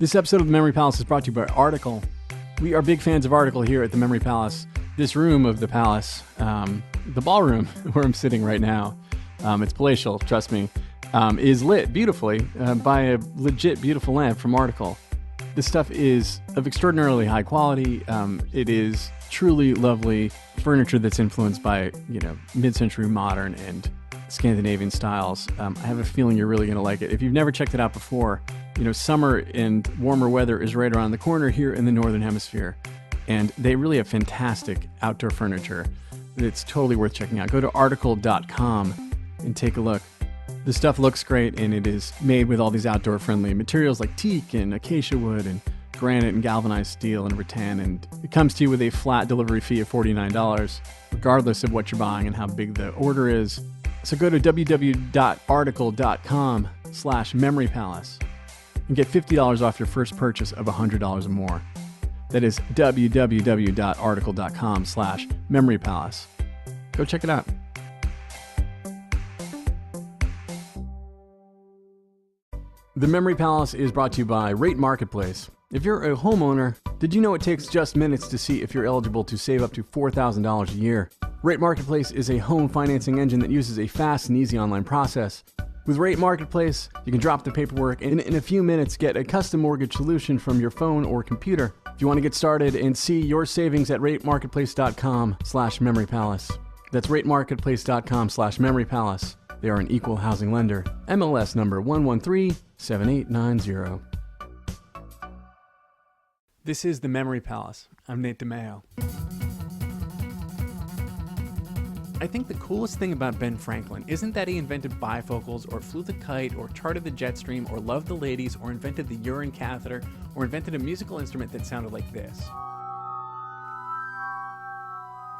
This episode of The Memory Palace is brought to you by Article. We are big fans of Article here at The Memory Palace. This room of the palace, the ballroom where I'm sitting right now, it's palatial, trust me, is lit beautifully by a legit beautiful lamp from Article. This stuff is of extraordinarily high quality. It is truly lovely furniture that's influenced by, mid-century modern and Scandinavian styles. I have a feeling you're really going to like it. If you've never checked it out before, summer and warmer weather is right around the corner here in the Northern Hemisphere. And they really have fantastic outdoor furniture. It's totally worth checking out. Go to article.com and take a look. The stuff looks great, and it is made with all these outdoor-friendly materials like teak and acacia wood and granite and galvanized steel and rattan, and it comes to you with a flat delivery fee of $49, regardless of what you're buying and how big the order is. So go to www.article.com/memorypalace and get $50 off your first purchase of $100 or more. That is www.article.com/memorypalace. Go check it out. The Memory Palace is brought to you by Rate Marketplace. If you're a homeowner, did you know it takes just minutes to see if you're eligible to save up to $4,000 a year? Rate Marketplace is a home financing engine that uses a fast and easy online process. With Rate Marketplace, you can drop the paperwork and in a few minutes get a custom mortgage solution from your phone or computer. If you want to get started and see your savings at ratemarketplace.com/memorypalace. That's ratemarketplace.com/memorypalace. They are an equal housing lender. MLS number 1137890. This is The Memory Palace. I'm Nate DiMeo. I think the coolest thing about Ben Franklin isn't that he invented bifocals or flew the kite or charted the jet stream or loved the ladies or invented the urine catheter or invented a musical instrument that sounded like this.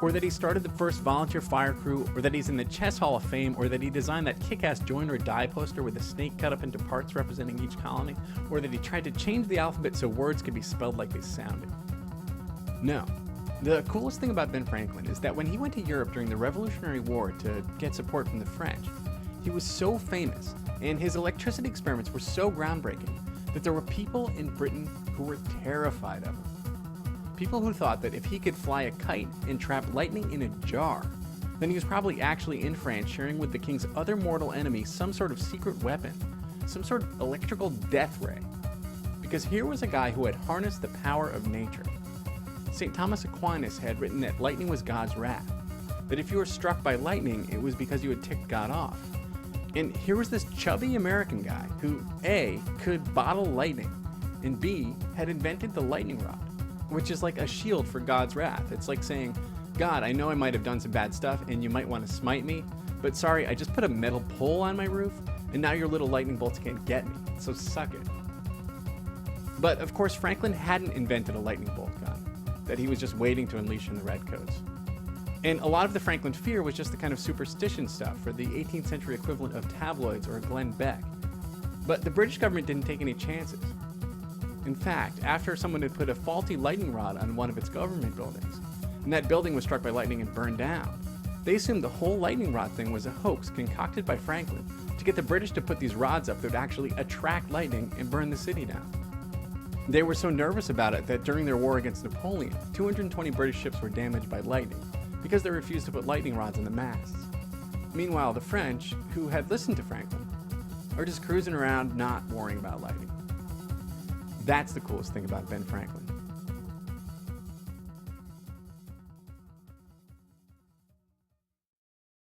Or that he started the first volunteer fire crew, or that he's in the Chess Hall of Fame, or that he designed that kick-ass join or die poster with a snake cut up into parts representing each colony, or that he tried to change the alphabet so words could be spelled like they sounded. No. The coolest thing about Ben Franklin is that when he went to Europe during the Revolutionary War to get support from the French, he was so famous, and his electricity experiments were so groundbreaking, that there were people in Britain who were terrified of him. People who thought that if he could fly a kite and trap lightning in a jar, then he was probably actually in France sharing with the king's other mortal enemy some sort of secret weapon, some sort of electrical death ray. Because here was a guy who had harnessed the power of nature. St. Thomas Aquinas had written that lightning was God's wrath, that if you were struck by lightning, it was because you had ticked God off. And here was this chubby American guy who A, could bottle lightning, and B, had invented the lightning rod, which is like a shield for God's wrath. It's like saying, God, I know I might have done some bad stuff and you might want to smite me, but sorry, I just put a metal pole on my roof and now your little lightning bolts can't get me, so suck it. But of course, Franklin hadn't invented a lightning bolt gun, that he was just waiting to unleash in the redcoats. And a lot of the Franklin fear was just the kind of superstition stuff for the 18th century equivalent of tabloids or Glenn Beck. But the British government didn't take any chances. In fact, after someone had put a faulty lightning rod on one of its government buildings, and that building was struck by lightning and burned down, they assumed the whole lightning rod thing was a hoax concocted by Franklin to get the British to put these rods up that would actually attract lightning and burn the city down. They were so nervous about it that during their war against Napoleon, 220 British ships were damaged by lightning because they refused to put lightning rods on the masts. Meanwhile, the French, who had listened to Franklin, are just cruising around not worrying about lightning. That's the coolest thing about Ben Franklin.